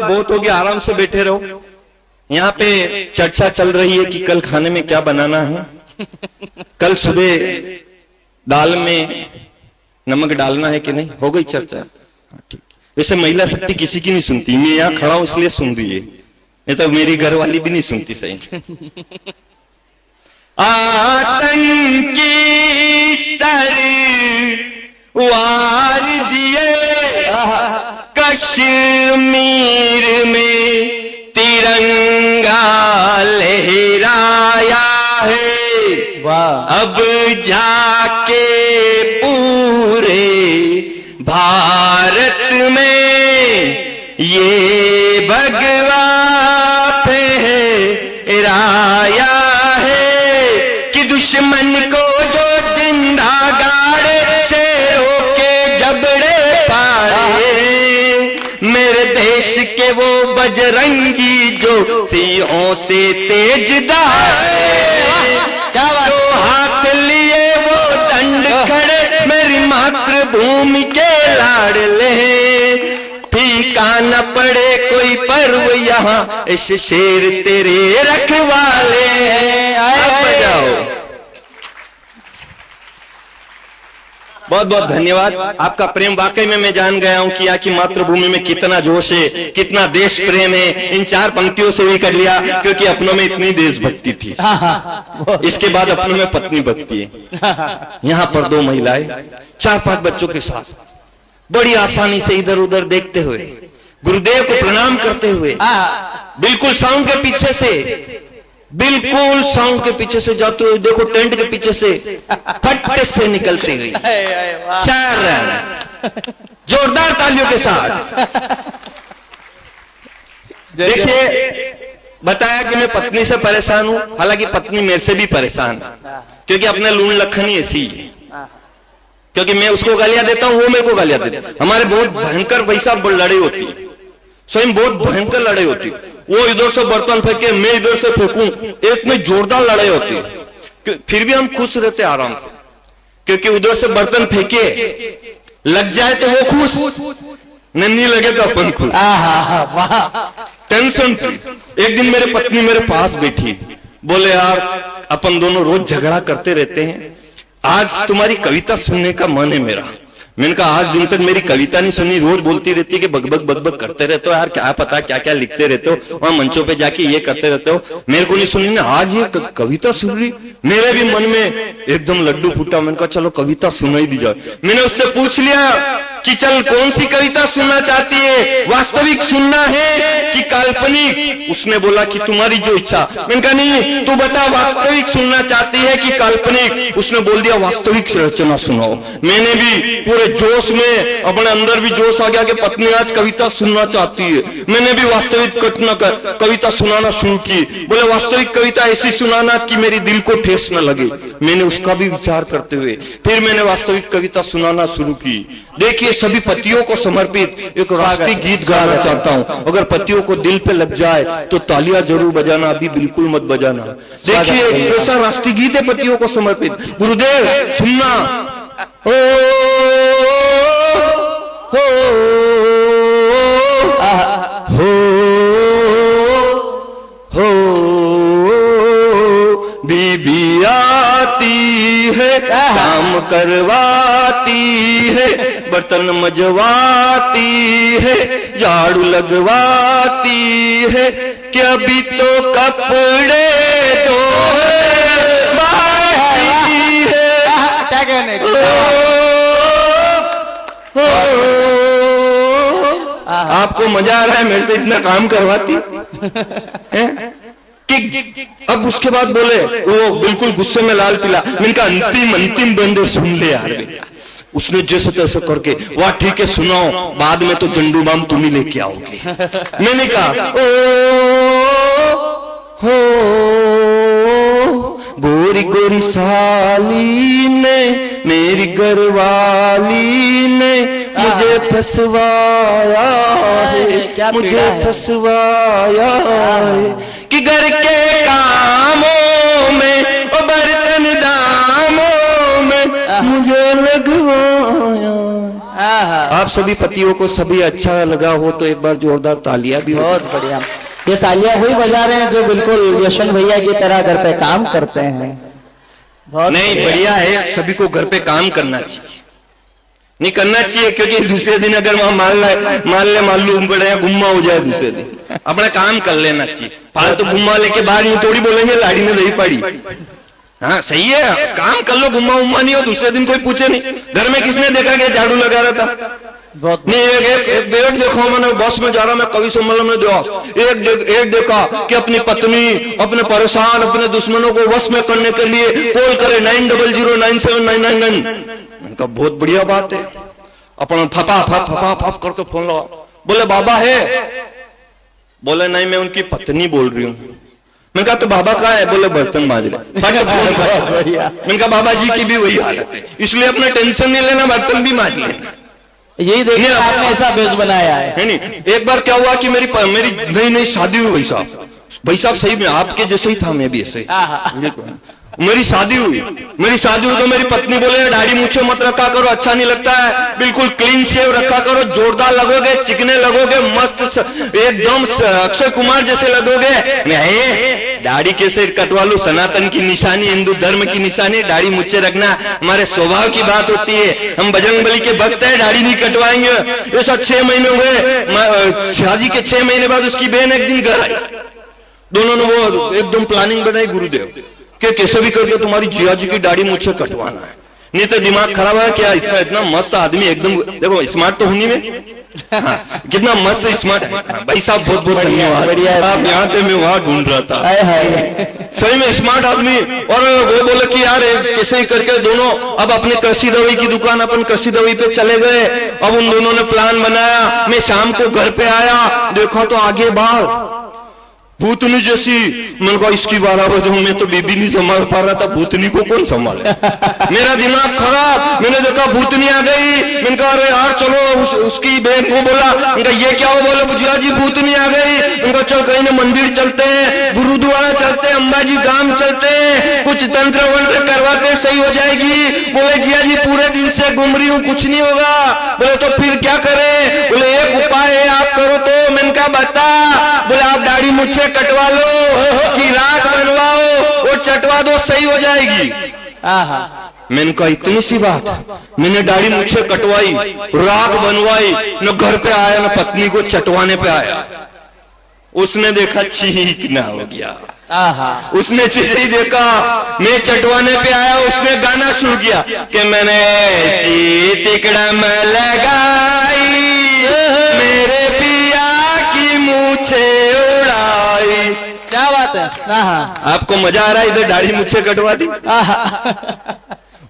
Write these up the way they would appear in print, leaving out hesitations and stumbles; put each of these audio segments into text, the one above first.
बातें बहुत होगी, आराम से बैठे रहो। यहाँ पे चर्चा चल रही है कि कल खाने में क्या बनाना है। कल सुबह दाल में नमक डालना है कि नहीं, हो गई चर्चा? ठीक। वैसे महिला शक्ति किसी की नहीं सुनती, मैं यहाँ खड़ा हूं इसलिए सुन रही है, नहीं तो मेरी घरवाली भी नहीं सुनती सही। आतंकी सर वार दिए कश्मीर में तिरंगा लहराया है। वाह। अब जाके पूरे भारत में ये भगवा फहराया है कि दुश्मन को जो जिंदा गाड़े, शेरों के जबड़े पाड़े, मेरे देश के वो बजरंगी जो सिंहों से तेज दहाड़े, जो हाथ लिए वो दंड खड़े, मेरी मातृभूमि के लाडले, फीका न पड़े कोई पर्व यहाँ, इस शेर तेरे रखवाले। बजाओ। बहुत बहुत धन्यवाद आपका प्रेम, वाकई में मैं जान गया हूं कि यहाँ की मातृभूमि में कितना जोश है, कितना देश प्रेम है। इन 4 पंक्तियों से भी कर लिया, क्योंकि अपनों में इतनी देशभक्ति थी। इसके बाद अपनों में पत्नी भक्ति है। यहाँ पर 2 महिलाएं 4-5 बच्चों के साथ बड़ी आसानी से इधर उधर देखते हुए, गुरुदेव को प्रणाम करते हुए, बिल्कुल साउंड के पीछे से, बिल्कुल साउंड के पीछे से जाते हुए, देखो टेंट के पीछे से फट से निकलती हुई 4 जोरदार तालियों के साथ। देखिए, बताया कि मैं पत्नी से परेशान हूं, हालांकि पत्नी मेरे से भी परेशान है, क्योंकि अपने लून लखन ही ऐसी है। क्योंकि मैं उसको गालियां देता हूं, वो मेरे को गालियां देता है। हमारे बहुत भयंकर वैसा लड़ाई होती है, स्वयं बहुत भयंकर लड़ाई होती है। वो इधर से बर्तन फेंके, मैं इधर से फेंकूं, एक में जोरदार लड़ाई होती है। फिर भी हम खुश रहते आराम से, क्योंकि उधर से बर्तन फेंके, लग जाए तो वो खुश, नहीं लगे तो अपन खुश, टेंशन फ्री। एक दिन मेरे पत्नी मेरे पास बैठी, बोले यार अपन दोनों रोज झगड़ा करते रहते हैं, आज तुम्हारी कविता सुनने का मन है मेरा। मैंने कहा आज दिन तक मेरी कविता नहीं सुनी, रोज बोलती रहती है कि बकबक करते रहते हो यार, क्या पता क्या क्या लिखते रहते हो, वहां मंचों पे जाके ये करते रहते हो, मेरे को नहीं सुनी ना, आज ये कविता सुन रही। मेरे भी मन में एकदम लड्डू फूटा, मैंने कहा चलो कविता सुनाई दी जाए। मैंने उससे पूछ लिया कि चल कौन सी कविता सुनना चाहती है, वास्तविक सुनना है कि काल्पनिक? उसने बोला कि तुम्हारी जो इच्छा। मैंने कहा नहीं, तू बता वास्तविक सुनना चाहती है कि काल्पनिक? उसने बोल दिया वास्तविक रचना सुनाओ। मैंने भी पूरे जोश में, अपने अंदर भी जोश आ गया कि पत्नी आज कविता सुनना चाहती है। मैंने भी वास्तविक कविता सुनाना शुरू की। बोले वास्तविक कविता ऐसी सुनाना कि मेरी दिल को ठेस न लगे। मैंने उसका भी विचार करते हुए फिर मैंने वास्तविक कविता सुनाना शुरू की। देखिए, सभी पतियों को समर्पित एक राष्ट्रीय गीत गाना चाहता हूं। अगर पतियों को दिल पे लग जाए तो तालियां जरूर बजाना, अभी बिल्कुल मत बजाना। देखिए कैसा राष्ट्रीय गीत है पतियों को समर्पित। गुरुदेव सुनना। हो बीबी आती है, काम करवाती है, बर्तन मजवाती है, झाड़ू लगवाती है, कि अभी तो कपड़े धो आपको मजा आ रहा है मेरे से इतना काम करवाती है? कि अब उसके बाद बोले वो बिल्कुल गुस्से में लाल पीला। मैंने कहा अंतिम बंदे सुन ले यार बेटा। उसने जैसे तैसे करके वाह ठीक है सुनाओ, बाद में तो झंडू बाम तुम ही लेके आओगे। मैंने कहा हो गोरी गोरी साली ने, मेरी घरवाली ने मुझे फसवाया है, मुझे फसवाया है कि घर के कामों में और बर्तन दामों में मुझे लगवाया। आप सभी पतियों को सभी अच्छा लगा हो तो एक बार जोरदार तालियां भी। बहुत बढ़िया। ये तालियां वही बजा रहे हैं जो बिल्कुल यशवंत भैया की तरह घर पे काम करते हैं। बहुत नहीं, बढ़िया है, सभी को घर पे काम करना चाहिए, नहीं करना चाहिए, क्योंकि दूसरे दिन अगर वहां मालूम पड़े गुम्मा हो जाए, दूसरे दिन अपना काम कर लेना चाहिए। फालतू गुम्मा लेके बाहर ही थोड़ी बोलेंगे लाड़ी ने दही पाड़ी। हाँ सही है, काम कर लो, गुम्मा उम्मा नहीं हो, दूसरे दिन कोई पूछे नहीं। घर में किसने देखा कि झाड़ू लगा रहा था? बहुत नहीं, एक देखो, मैंने बस में जा रहा, मैं कवि सम्मेलन में एक देखा कि अपनी पत्नी अपने परेशान अपने दुश्मनों को वश में करने के लिए कॉल करे 90097999। उनका बहुत बढ़िया बात है, अपन फपा करके फोन लगा, बोले बाबा है? बोले नहीं, मैं उनकी पत्नी बोल रही हूँ। मैंने कहा तो बाबा कहाँ है? बोले बर्तन मांज रहे। मैंने कहा बाबा जी की भी वही हालत है, इसलिए अपना टेंशन नहीं लेना, बर्तन भी मांज लेना। यही देखिए आपने ऐसा बेस बनाया है। नहीं, एक बार क्या हुआ कि मेरी नई शादी हुई। भाई साहब सही में आपके जैसे ही था, मैं भी ऐसे ही। मेरी शादी हुई तो मेरी पत्नी बोले दाढ़ी मूछे मत रखा करो, अच्छा नहीं लगता है, बिल्कुल क्लीन शेव रखा करो, जोरदार लगोगे, चिकने लगोगे, मस्त एकदम अक्षय कुमार जैसे लगोगे। नहीं, दाढ़ी कैसे कटवा लूं? सनातन की निशानी, हिंदू धर्म की निशानी, दाढ़ी मूछे रखना हमारे स्वभाव की बात होती है। हम बजरंगबली के भक्त है, दाढ़ी नहीं कटवाएंगे। ऐसा 6 महीने हुए, शादी के 6 महीने बाद उसकी बहन एक दिन घर आई, दोनों ने वो एकदम प्लानिंग बनाई गुरुदेव कि कैसे भी करके तुम्हारी जिया जी की दाढ़ी मुझसे कटवाना है, नहीं तो दिमाग खराब है। क्या इतना मस्त आदमी, एकदम देखो स्मार्ट तो होनी में। हाँ, कितना मस्त स्मार्ट है। हाँ, भाई साहब बहुत बहुत धन्यवाद, आप यहाँ थे, मैं वहां ढूंढ रहा था। सही में स्मार्ट आदमी। और वो बोले कि यार कैसे ही करके दोनों अब अपने कृषि दवाई की दुकान, अपन कृषि दवाई पे चले गए। अब उन दोनों ने प्लान बनाया, मैं शाम को घर पे आया, देखा तो आगे बाहर भूतनी जैसी। मैंने कहा इसकी 12 बजे मैं तो बीबी नहीं संभाल पा रहा था, भूतनी को कौन संभाले? मेरा दिमाग खराब, मैंने देखा भूतनी आ गई। मैंने कहा अरे यार चलो, उसकी बहन को बोला, उनका ये क्या हो? बोले बुझिया जी भूतनी आ गई। उनका चल कहीं ना मंदिर चलते हैं, गुरुद्वारा चलते हैं, अंबाजी धाम चलते हैं, कुछ तंत्र वंत्र करवाते, सही हो जाएगी। बोले जिया जी पूरे दिन से घूम रही हूँ, कुछ नहीं होगा। बोले तो फिर क्या करें? बोले एक उपाय है, आप करो तो। मैंने कहा बता। बोले आप दाढ़ी मुझसे कटवा लो, उसकी राख बनवाओ और चटवा दो, सही हो जाएगी। मैंने कहा इतनी सी बात? मैंने दाढ़ी मुझसे कटवाई, राख बनवाई, न घर पे आया न पत्नी को चटवाने पे आया। उसने देखा चीखना हो गया। उसने चीज ही देखा, मैं चटवाने पे आया, उसने गाना शुरू किया कि मैंने ऐसी तिकड़म लगाई, मेरे पिया की मूछे उड़ाई। क्या बात है? आपको मजा आ रहा है? इधर दाढ़ी मुझसे कटवा दी।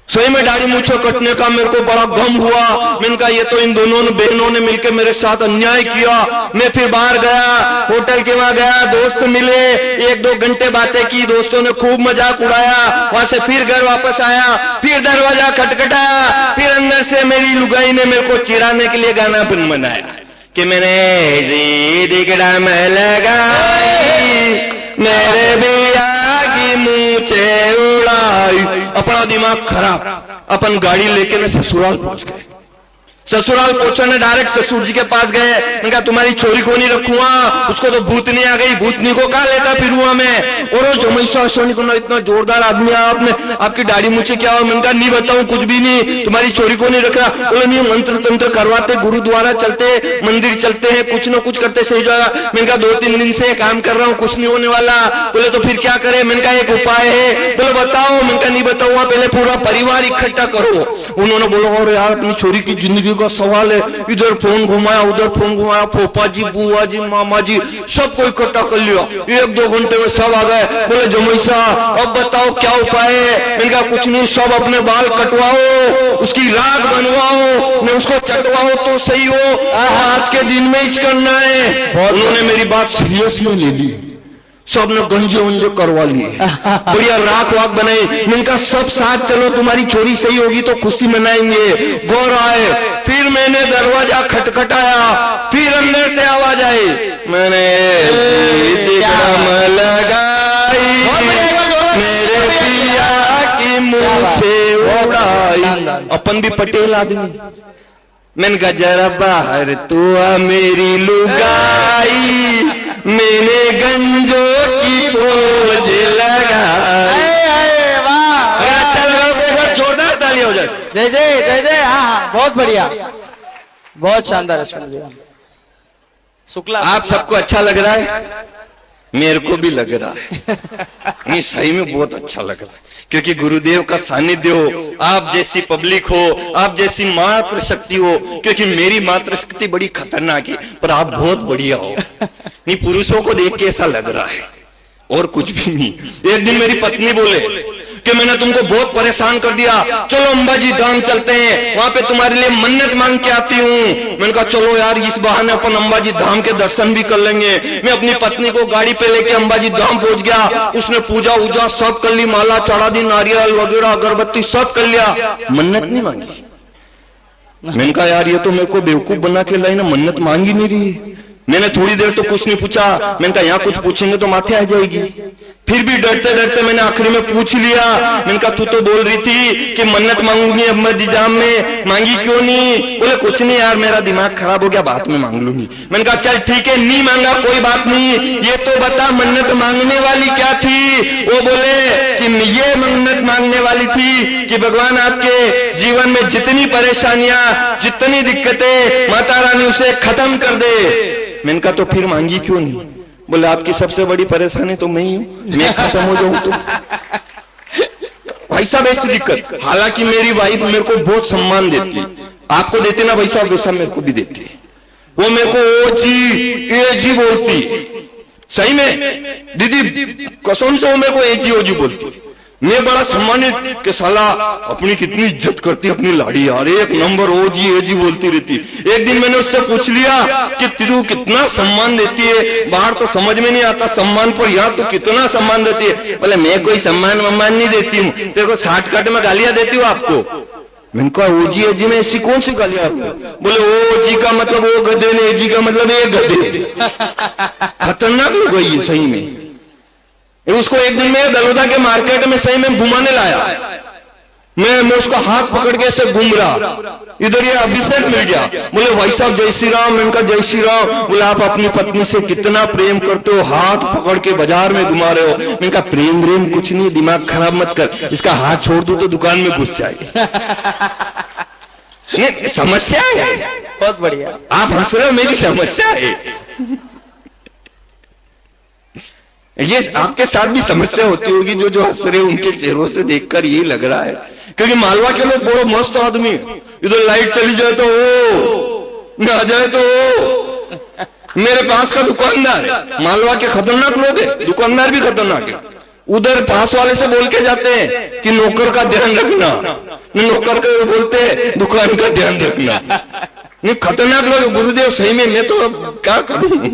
सही में दाढ़ी मूछे कटने का मेरे को बड़ा गम हुआ। मैंने कहा ये तो इन दोनों बहनों ने मिलकर मेरे साथ अन्याय किया। मैं फिर बाहर गया, होटल के वहां गया, दोस्त मिले, 1-2 घंटे बातें की, दोस्तों ने खूब मजाक उड़ाया। वहां से फिर घर वापस आया, फिर दरवाजा खटखटाया, फिर अंदर से मेरी लुगाई ने मेरे को चिढ़ाने के लिए गाना बनाया कि मैंने दिगड़ा में लगाई, मेरे बिया की मूछे उड़ाई। अपना दिमाग खराब, अपन गाड़ी लेके मैं ससुराल पहुंच गए। ससुराल पहुंचने डायरेक्ट ससुर जी के पास गए। मैंने कहा तुम्हारी छोरी को नहीं रखूंगा, उसको तो भूतनी आ गई, भूतनी को कहा लेता फिरूंगा मैं। और वो जमैसा सोनी को इतना जोरदार आदमी आपने, आपकी दाढ़ी मुझे क्या हो? मैंने कहा नहीं बताऊं, कुछ भी नहीं, तुम्हारी छोरी को नहीं रखा। बोले नहीं, मंत्र तंत्र करवाते, गुरुद्वारा चलते, मंदिर चलते हैं, कुछ न कुछ करते, सही जाएगा। मैंने कहा 2-3 दिन से काम कर रहा हूँ, कुछ नहीं होने वाला। बोले तो फिर क्या करे? मैंने कहा एक उपाय है। बोले बताओ। मैंने कहा नहीं बताऊंगा, पहले पूरा परिवार इकट्ठा करो। उन्होंने बोला और यार अपनी छोरी की जिंदगी का सवाल है, इधर फोन घुमाया, उधर फोन घुमाया, पोपा जी, बुआ जी, मामा जी, सबको इकट्ठा कर लिया। 1-2 घंटे में सब आ गए। बोले जमैसा अब बताओ क्या उपाय है? मैंने कहा कुछ नहीं, सब अपने बाल कटवाओ, उसकी राख बनवाओ, न उसको चटवाओ तो सही हो, आज के दिन में ही करना है। उन्होंने मेरी बात सीरियस में ले ली, सब ने गंजे उंजे करवा लिए, बढ़िया राख वाक बनाई। मैंने कहा सब साथ चलो, तुम्हारी चोरी सही होगी तो खुशी मनाएंगे। गौर आए, फिर मैंने दरवाजा खटखटाया, फिर अंदर से आवाज आई, मैंने दिगड़म लगाई, मेरे पिया की मूछे उड़ाई। अपन भी पटेल आदमी, मैंने कहा जरा बाहर तो आ मेरी लुगाई, मैंने गंजों की पोज लगाई। अच्छा लगा, जोरदार ताली हो जाए। जय जय जय जय। हाँ, बहुत बढ़िया, बहुत शानदार शुक्ला। आप सबको अच्छा लग रहा है? मेरे को भी लग रहा है। नहीं, सही में बहुत अच्छा लग रहा है, क्योंकि गुरुदेव का सानिध्य हो, आप जैसी पब्लिक हो, आप जैसी मात्र शक्ति हो। क्योंकि मेरी मात्र शक्ति बड़ी खतरनाक है, पर आप बहुत बढ़िया हो। नहीं, पुरुषों को देख के ऐसा लग रहा है, और कुछ भी नहीं। एक दिन मेरी पत्नी बोले कि मैंने तुमको बहुत परेशान कर दिया, चलो अंबाजी धाम चलते हैं, वहां पे तुम्हारे लिए मन्नत मांग के आती हूँ। मैंने कहा चलो यार, इस बहाने अपन अंबाजी धाम के दर्शन भी कर लेंगे। मैं अपनी पत्नी को गाड़ी पे लेके अंबाजी धाम पहुंच गया। उसने पूजा उजा सब कर ली, माला चढ़ा दी, नारियल वगैरह अगरबत्ती सब कर लिया, मन्नत नहीं मांगी। मैंने कहा यार, ये तो मेरे को बेवकूफ बना के लाई ना, मन्नत मांगी नहीं रही। मैंने थोड़ी देर तो कुछ नहीं पूछा। मैंने कहा यहाँ कुछ पूछेंगे तो माथे आ जाएगी। फिर भी डरते डरते मैंने आखिरी में पूछ लिया। मैंने कहा तू तो बोल रही थी कि मन्नत मांगूंगी अंबाजी धाम में, मांगी क्यों नहीं? बोले कुछ नहीं यार, मेरा दिमाग खराब हो गया, बाद में मांग लूंगी। मैंने कहा चल ठीक है, नहीं मांगा कोई बात नहीं, ये तो बता मन्नत मांगने वाली क्या थी? वो बोले कि ये मन्नत मांगने वाली थी कि भगवान आपके जीवन में जितनी परेशानियां, जितनी दिक्कतें, माता रानी उसे खत्म कर दे। मैंने कहा तो फिर मांगी क्यों नहीं? बोले आपकी सबसे बड़ी परेशानी तो मैं ही हूं, मैं खत्म हो जाऊं तो। भाई साहब ऐसी दिक्कत, हालांकि मेरी वाइफ मेरे को बहुत सम्मान देती है, आपको देते ना भाई साहब, वैसा मेरे को भी देती है। वो मेरे को ओ जी ए जी बोलती, सही में दीदी कसम से वो मेरे को ए जी ओ जी बोलती। मैं बड़ा सम्मानित कि साला अपनी कितनी इज्जत करती, अपनी लाड़ी यार, एक नंबर ओ जी ए जी बोलती रहती। एक दिन मैंने उससे पूछ लिया कि तू कितना सम्मान देती है, बाहर तो समझ में नहीं आता सम्मान, पर यहाँ तो कितना सम्मान देती है? बोले मैं कोई सम्मान वम्मान नहीं देती हूँ, तेरे को शॉर्टकट में गालियां देती हूँ आपको। मैंने कहा ओ जी ए जी में ऐसी कौन सी गालियां आपको? बोले ओ जी का मतलब वो गधे ने, ए जी का मतलब ये गधे। खतरनाक लोग है ये सही में। उसको एक दिन में दलोदा के मार्केट में सही में घुमाने लाया, मैं उसका हाथ पकड़ के ऐसे घूम रहा, इधर ये अभिषेक मिल गया। बोले भाई साहब जय श्री राम। मैंने कहा जय श्री राम। बोले आप अपनी पत्नी से कितना प्रेम करते हो, हाथ पकड़ के बाजार में घुमा रहे हो। मैंने कहा प्रेम प्रेम कुछ नहीं, दिमाग खराब मत कर, इसका हाथ छोड़ दो तो दुकान में घुस जाएगी। नहीं समस्या है, बहुत बढ़िया। आप हंस रहे हो, मेरी समस्या है ये। आपके साथ भी समस्या होती होगी, जो हंस रहे उनके चेहरों से देखकर यही लग रहा है, क्योंकि मालवा के लोग बड़ो मस्त आदमी, इधर लाइट चली जाए तो ओ, ना जाए तो ओ। मेरे पास का दुकानदार है, मालवा के खतरनाक लोग है, दुकानदार भी खतरनाक है। उधर पास वाले से बोल के जाते हैं कि नौकर का ध्यान रखना, नौकर को बोलते हैं दुकान का ध्यान रखना। नहीं खतरनाक लोग गुरुदेव सही में। मैं तो क्या करूं?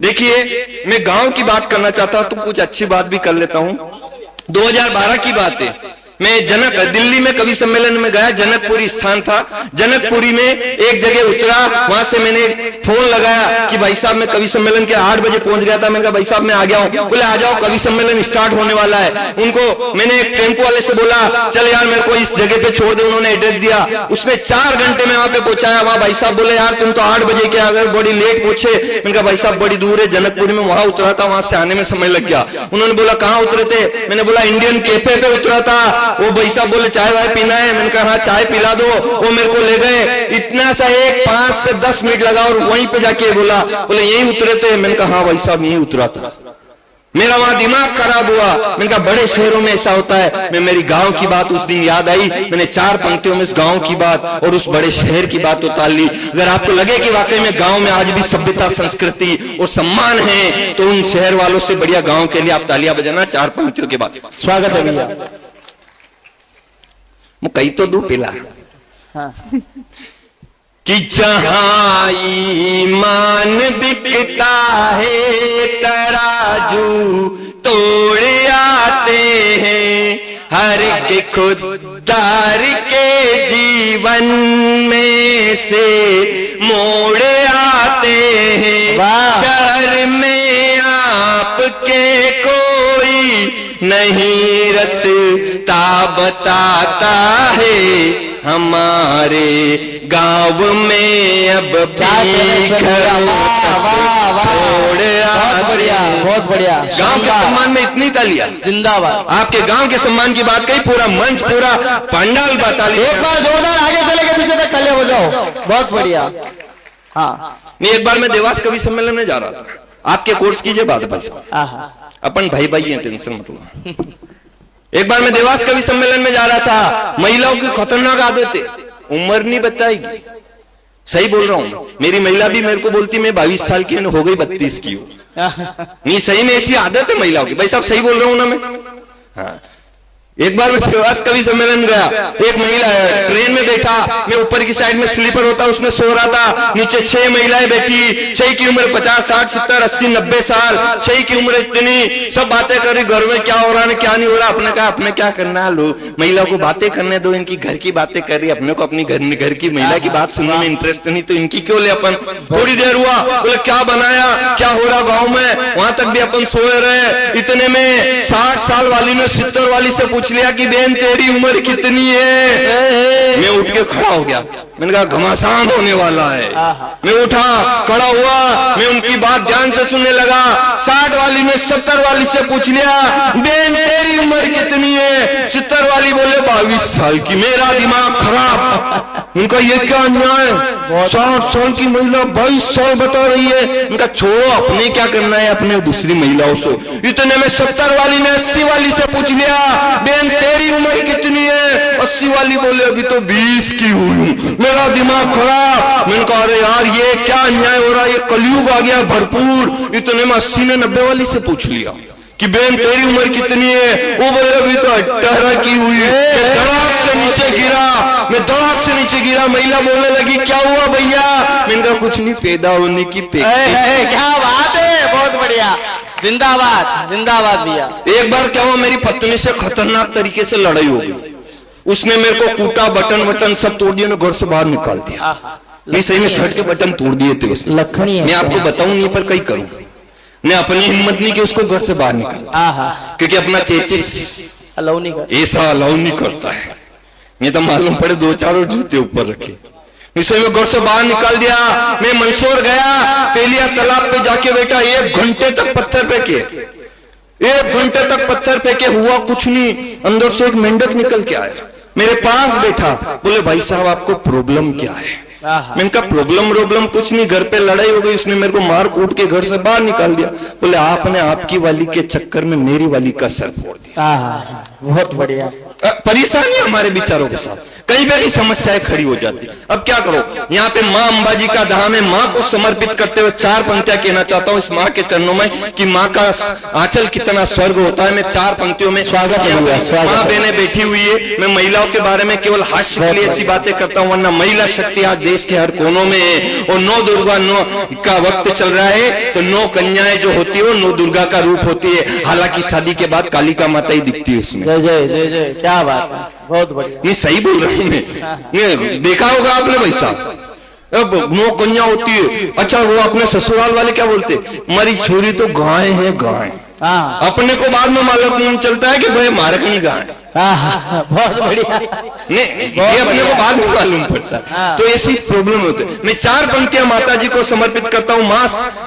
देखिए मैं गांव की बात करना चाहता हूं तो कुछ अच्छी बात भी कर लेता हूं। 2012 की बात है, मैं दिल्ली में कवि सम्मेलन में गया, जनकपुरी स्थान था। जनकपुरी में एक जगह उतरा, वहां से मैंने फोन लगाया कि भाई साहब मैं कवि सम्मेलन के 8 बजे पहुंच गया था। मैंने कहा भाई साहब मैं आ गया हूं। बोले आ जाओ कवि सम्मेलन स्टार्ट होने वाला है। उनको मैंने एक टेम्पो वाले से बोला चल यार मेरे को इस जगह पे छोड़ दे, उन्होंने एड्रेस दिया। उसने 4 घंटे में वहां पे पहुंचाया। वहां भाई साहब बोले यार तुम तो 8 बजे के अगर बड़ी लेट पहुंचे। मैंने कहा भाई साहब बड़ी दूर है जनकपुरी में, वहां उतरा था, वहां से आने में समय लग गया। उन्होंने बोला कहाँ उतरे थे? मैंने बोला इंडियन कैफे पे उतरा था। वो भाई साहब बोले चाय वाय पीना है? मैंने कहा हाँ चाय पिला दो। वो मेरे को ले गए, इतना सा एक 5 से 10 मिनट लगा और वहीं पे जाके बोला बोले यहीं उतरे थे? मैंने कहा हाँ भाई साहब यहीं उतरा था। मेरा वहां दिमाग खराब हुआ। मैंने कहा बड़े शहरों में ऐसा होता है। मैं मेरी गांव की बात उस दिन याद आई, मैंने 4 पंक्तियों में उस गांव की बात और उस बड़े शहर की बात उतार ली। अगर आपको लगे कि वाकई में गांव में आज भी सभ्यता, संस्कृति और सम्मान है तो उन शहर वालों से बढ़िया गांव के लिए आप तालियां बजाना। 4 पंक्तियों के बाद स्वागत है भैया। कई तो दो पिला हाँ। कि जहां ईमान बिकता है तराजू तोड़ आते हैं, हर के खुददार के जीवन में से मोड़ आते हैं। शहर में आपके कोई नहीं रस्ता बताता है, हमारे गांव में अब बहुत बढ़िया, बहुत बढ़िया। गांव के सम्मान में इतनी तालियां, जिंदाबाद। आपके गांव के सम्मान की बात कही, पूरा मंच पूरा पंडाल बता लिया। एक बार जोरदार आगे से लेकर पीछे तक तालियां बजाओ, बहुत बढ़िया। हाँ, नहीं, एक बार मैं देवास कवि सम्मेलन में जा रहा था, आपके कोर्स कीजिए बात भाई साहब, अपन भाई भाई हैं, टेंशन मत लो। एक बार मैं देवास कवि सम्मेलन में जा रहा था, महिलाओं की खतरनाक आदत है, उम्र नहीं बताएगी, सही बोल रहा हूं, मेरी महिला भी मेरे को बोलती मैं 22 साल की हो गई 32 की हूं। नहीं, सही में ऐसी आदत है महिलाओं की, भाई साहब सही बोल रहा हूं ना मैं? हाँ। एक बार मैं देवास कवि सम्मेलन गया, एक महिला ट्रेन में बैठा, मैं ऊपर की साइड में स्लीपर होता उसमें सो रहा था, नीचे 6 महिलाएं बैठी, 6 की उम्र 50, 60, 70, 80, 90 साल, 6 की उम्र इतनी, सब बातें कर रही, घर में क्या हो रहा है क्या नहीं हो रहा। अपने कहा अपने क्या करना है, लोग महिला को बातें करने दो, इनकी घर की बातें कर रही, अपने को अपनी घर की महिला की बात सुनने में इंटरेस्ट नहीं, तो इनकी क्यों ले अपन। थोड़ी देर हुआ, बोले क्या बनाया, क्या हो रहा गाँव में, वहां तक भी अपन सोए रहे। इतने में 60 साल वाली ने 70 वाली से पूछ लिया कि बहन तेरी उम्र कितनी है। मैं उठ के खड़ा हो गया, मैंने कहा घमासान होने वाला है। मैं उठा, खड़ा हुआ, मैं उनकी बात ध्यान से सुनने लगा। 60 वाली ने 70 वाली से पूछ लिया बहन तेरी उम्र कितनी है। 70 वाली बोले 22 साल की। मेरा दिमाग खराब, उनका ये क्या अन्याय, 60 साल की महिला 22 साल बता रही है। उनका छोड़ो, अपने क्या करना है अपने दूसरी महिलाओं से। इतने में 70 वाली ने 80 वाली से पूछ लिया बहन तेरी उम्र कितनी है। 80 वाली बोले अभी तो 20 की हुई हूं। मेरा दिमाग खराब, मैंने कहा अरे यार ये क्या अन्याय हो रहा है, ये कलयुग आ गया भरपूर। इतने में 80 ने 90 वाली से पूछ लिया कि बहन तेरी उम्र कितनी है। वो बोले अभी तो 18 की हुई है। मैं धड़ाक से नीचे गिरा, महिला बोलने लगी क्या हुआ भैया। मैंने कहा कुछ नहीं, पैदा होने की क्या बात है, बहुत बढ़िया, जिंदाबाद जिंदाबाद भैया। एक बार क्या हुआ, मेरी पत्नी से खतरनाक तरीके से लड़ाई हो गई। उसने मेरे को कूटा, बटन सब तोड़ दिए, घर से बाहर निकाल दिया। नहीं सही में शर्ट के बटन तोड़ दिए थे उसने। लखनी है, मैं आपको बताऊं नहीं पर कई करूं, मैं अपनी हिम्मत नहीं कि उसको घर से बाहर निकाल, क्योंकि अपना चेचिस अलाउ नहीं करता, ऐसा अलाउ नहीं करता है। मैं तो मालूम पड़े 2-4 जूते ऊपर रखे, इसे मैं घर से बाहर निकाल दिया। मैं मंदसौर गया, तेलिया तालाब पे जाके बैठा, 1 घंटे तक पत्थर फेंके, 1 घंटे तक पत्थर फेंके, हुआ कुछ नहीं। अंदर से एक मेंढक निकल के आया, मेरे पास बैठा, बोले भाई साहब आपको प्रॉब्लम क्या है। मैंने कहा प्रॉब्लम कुछ नहीं, घर पे लड़ाई हो गई, उसने मेरे को मार कूट के घर से बाहर निकाल दिया। बोले आपने आपकी वाली के चक्कर में मेरी वाली का सर फोड़ दिया। बहुत बढ़िया। परेशानी हमारे विचारों के साथ कई बार समस्याएं खड़ी हो जाती। अब क्या करो, यहाँ पे माँ अंबाजी का धाम है, माँ को समर्पित करते हुए 4 पंक्तियां कहना चाहता हूँ इस माँ के चरणों में कि माँ का आंचल कितना स्वर्ग होता है। मैं 4 पंक्तियों में स्वागत है, माँ बहनें बैठी हुई है। मैं महिलाओं के बारे में केवल हास्य के लिए ऐसी बातें करता हूँ, वरना महिला शक्ति आज देश के हर कोनों में है। और 9 दुर्गा 9 का वक्त चल रहा है, तो 9 कन्याएं जो होती है वो 9 दुर्गा का रूप होती है। हालांकि शादी के बाद कालिका माता ही दिखती है उसमें। जय जय जय जय, क्या बात है, बहुत बढ़िया। नहीं सही बोल रहा हूँ मैं, देखा होगा आपने भाई साहब, अब 9 कन्या होती है। अच्छा वो अपने ससुराल वाले क्या बोलते, हमारी छोरी तो गाय है गाय। अपने को बाद में मालूम चलता है कि भाई मारकनी गाय। बहुत बढ़िया, नहीं ये अपने को बाद में मालूम पड़ता है। तो ऐसी प्रॉब्लम होती है। मैं 4 पंक्तियां माता जी को समर्पित करता हूँ।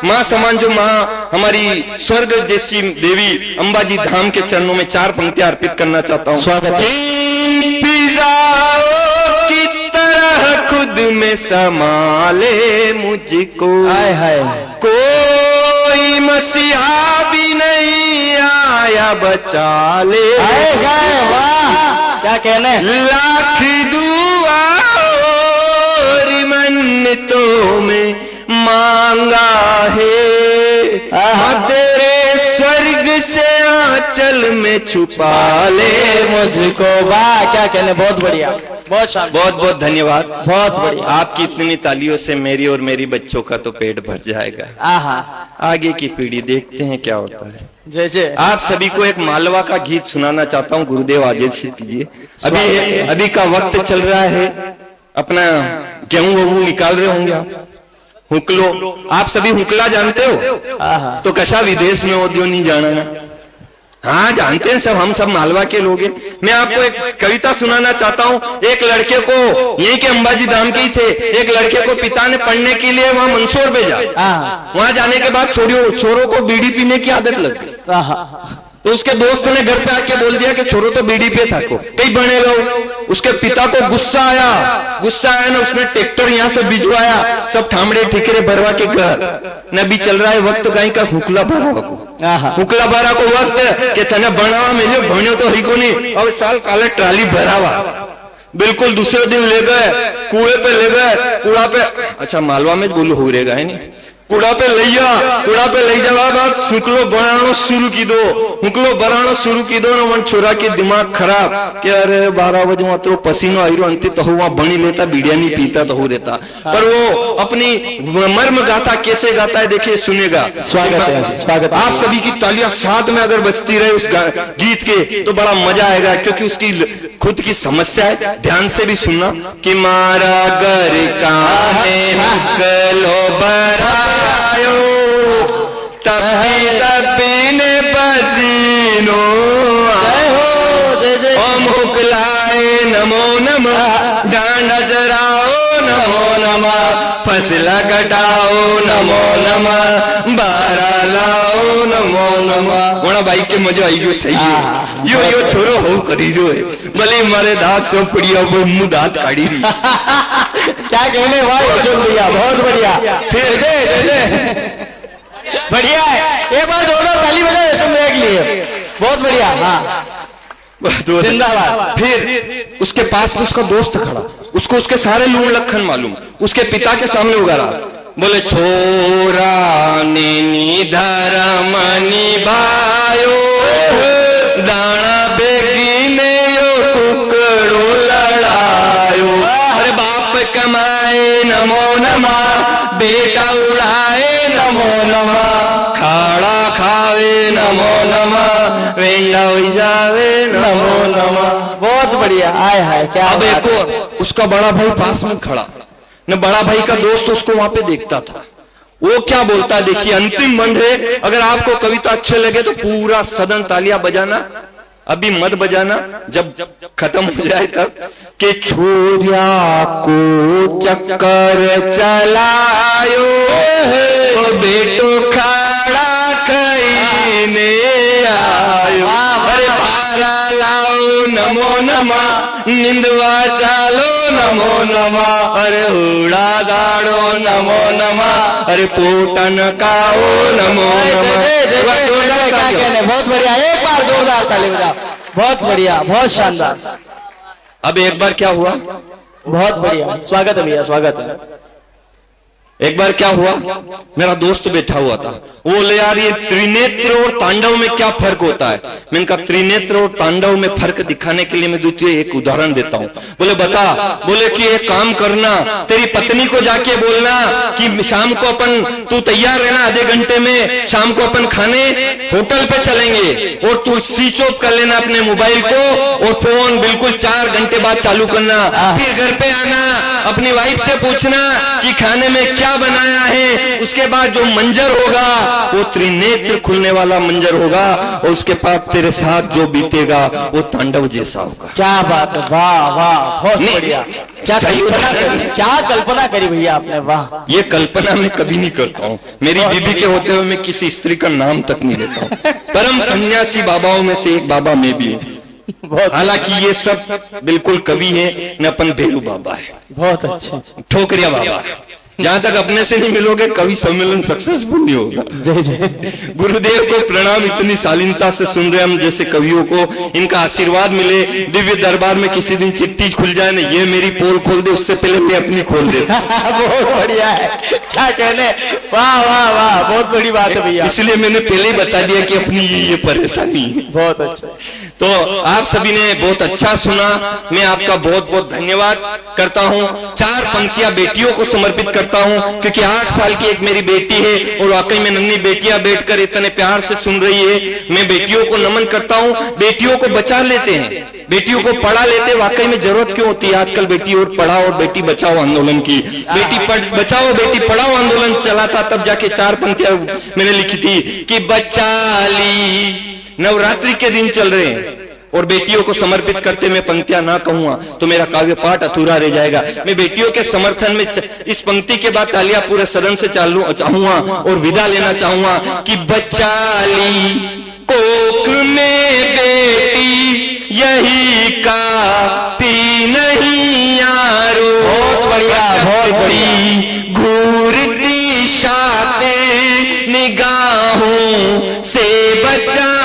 माँ समान जो माँ हमारी स्वर्ग जैसी देवी अंबाजी धाम के चरणों में 4 पंक्तियां अर्पित करना चाहता हूँ। स्वागत है। की तरह खुद में संभाले मुझको, कोई मसीहा भी नहीं आया बचा ले। वाह क्या कहने, लाख दुआ और मन्नतों में मांगा है तेरे स्वर्ग से आंचल में छुपा ले मुझको। वाह क्या कहने, बहुत बढ़िया, बहुत शानदार, बहुत बहुत धन्यवाद, बहुत बढ़िया। आपकी इतनी तालियों से मेरी और मेरी बच्चों का तो पेट भर जाएगा। आगे की पीढ़ी देखते हैं क्या होता है। जय जय। आप सभी को एक मालवा का गीत सुनाना चाहता हूँ, गुरुदेव आदेशित कीजिए। अभी का वक्त चल रहा है, अपना गेहूं वहूं निकाल रहे होंगे आप, हुकलो, आप सभी हुकला जानते हो तो कशा विदेश में हो दियो नहीं जाना ना। हाँ जानते हैं सब, हम सब मालवा के लोग हैं। मैं आपको एक कविता सुनाना चाहता हूँ। एक लड़के को, यही के अंबाजी धाम के ही थे, एक लड़के को पिता ने पढ़ने के लिए वहां मंदसौर भेजा। वहां जाने के बाद छोरों को बीड़ी पीने की आदत लग गई। तो उसके दोस्त ने घर पे आके बोल दिया कि छोरो तो बीड़ी पे था को कहीं बने रहो। उसके पिता को गुस्सा आया ना, उसने ट्रैक्टर यहाँ से भिजवाया, सब ठामड़े ठिकरे भरवा के घर न भी चल रहा है वक्त कहीं का हुकला भरा को वक्त के तने बनावा मिले भण्यो तो ही को नहीं। अब साल काले ट्राली भरावा। बिल्कुल दूसरे दिन ले गए कुएं पे, ले गए कूड़ा पे, अच्छा मालवा में बोलो हो रहेगा है नहीं, कूड़ा पे ले जावा बाद हुकलो बनाना शुरू की दो न मन छोरा के दिमाग खराब कि अरे 12 बजे मात्र पसीनो आयरो अंति तो हुआ बनी लेता बीड़िया नहीं पीता तो हो रहता। पर वो अपनी मर्म गाथा कैसे गाता है देखिए, सुनेगा। स्वागत आप सभी की तालियां साथ में अगर बजती रहे उस गीत के तो बड़ा मजा आएगा, क्योंकि उसकी खुद की समस्या है। ध्यान से भी सुनना कि मारा घर का बरायो तपी ने पसीनो ओम हुकलाए नमो नमः, डांडा जराओ नमो नमः, फसला कटाओ नमो नमः, बारा लाओ नमो नमः। वोना भाई के मजा आई गयो, सही है। यो छोरो हो करी जो है भले मारे दांत सब पड़िया वो मुंह दांत काढ़ी रही। क्या कहने वाह सुन लिया, बहुत बढ़िया। फिर बढ़िया है, एक बार जोरदार ताली बजाओ यशवंत भैया के लिए, बहुत बढ़िया। हाँ जिंदाबाद। फिर उसके पास में उसका दोस्त खड़ा, उसको उसके सारे लूण लखन मालूम, उसके पिता के सामने उगारा, बोले छोरा ने धर्म निभायो, दाना बेगी ने यो टुकड़ो लड़ायो। अरे बाप कमाए नमो नमः, बेटा उड़ाए नमो नमः, खाड़ा खावे नमो नमः, वेंडा हो जावे नमो नमः। बहुत बढ़िया। आय हाय क्या। अब एक उसका बड़ा भाई पास में खड़ा न, बड़ा भाई का दोस्त उसको वहां पे देखता था। वो क्या बोलता है देखिए, अंतिम बंद है। अगर आपको कविता अच्छे लगे तो पूरा सदन तालियां बजाना, अभी मत बजाना, जब खत्म हो जाए तब। के छोरिया को चक्कर चलायो, बेटो खाड़ा खईने आयो। अरे भारा लाओ नमो नमः, निंदवा चालो नमो नमः, अरे उड़ा गाड़ो नमो नमः, अरे पोटन काओ नमो नमः। बहुत बढ़िया, एक बार जोरदार ताली बजाओ। बहुत बढ़िया, बहुत शानदार। अब एक बार क्या हुआ, बहुत बढ़िया, स्वागत है भैया, स्वागत है। एक बार क्या हुआ, मेरा दोस्त बैठा हुआ था, वो बोले यार ये त्रिनेत्र और तांडव में क्या फर्क होता है। मैंने कहा त्रिनेत्र और तांडव में फर्क दिखाने के लिए मैं तुझे एक उदाहरण देता हूँ। बोले बता। बोले कि एक काम करना, तेरी पत्नी को जाके बोलना कि शाम को अपन तू तैयार रहना, आधे घंटे में शाम को अपन खाने होटल पे चलेंगे, और तू स्विच ऑफ कर लेना अपने मोबाइल को, और फोन बिल्कुल 4 घंटे बाद चालू करना। फिर घर पे आना, अपनी वाइफ से पूछना कि खाने में क्या बनाया है। उसके बाद जो मंजर होगा वो त्रिनेत्र खुलने वाला मंजर होगा, और उसके बाद तेरे साथ जो बीतेगा वो तांडव जैसा होगा। क्या बात है, वाह वाह, बहुत बढ़िया। क्या कल्पना करी भैया आपने, वाह। ये कल्पना मैं कभी नहीं करता हूँ, मेरी बीबी के होते हुए मैं किसी स्त्री का नाम तक नहीं लेता हूँ। परम सन्यासी बाबाओं में से एक बाबा मैं भी हूँ। हालांकि ये सब बिल्कुल कवि है न, अपन भेलू बाबा है। बहुत अच्छा। ठोकरिया बाबा। जहां तक अपने से नहीं मिलोगे कवि सम्मेलन सक्सेसफुल नहीं होगा। जय जय। गुरुदेव को प्रणाम, इतनी शालीनता से सुन रहे हम जैसे कवियों को, इनका आशीर्वाद मिले। दिव्य दरबार में किसी दिन चिट्ठी खुल जाए ना, ये मेरी पोल खोल दे, उससे पहले मैं अपनी खोल दे। बहुत बढ़िया है, क्या कहने, वाह वाह वाह, बहुत बड़ी बात है भैया। इसलिए मैंने पहले ही बता दिया कि अपनी ये परेशानी है। बहुत अच्छा। तो आप सभी ने बहुत अच्छा सुना, मैं आपका बहुत बहुत धन्यवाद करता हूँ। 4 पंक्तियां बेटियों को समर्पित करता हूँ, क्योंकि 8 साल की एक मेरी बेटी है, और वाकई में नन्ही बेटियां बैठकर इतने प्यार से सुन रही है। मैं बेटियों को नमन करता हूँ। बेटियों को बचा लेते हैं, बेटियों को पढ़ा लेते, वाकई में जरूरत क्यों होती है आजकल बेटी और पढ़ाओ और बेटी बचाओ आंदोलन की। बेटी बचाओ बेटी पढ़ाओ आंदोलन चला था, तब जाके 4 पंक्तियां मैंने लिखी थी कि बच्चा ली। नवरात्रि के दिन चल रहे हैं, और बेटियों को समर्पित करते मैं पंक्तियां ना कहूंगा तो मेरा काव्य पाठ अधूरा रह जाएगा। मैं बेटियों के समर्थन में इस पंक्ति के बाद तालियां पूरे सदन से चाहूंगा और विदा लेना चाहूंगा कि बच्चा ली कोख में बेटी यही काफी नहीं यारो। बहुत बढ़िया, बहुत बढ़िया। घूरती शाते निगाहों से बचा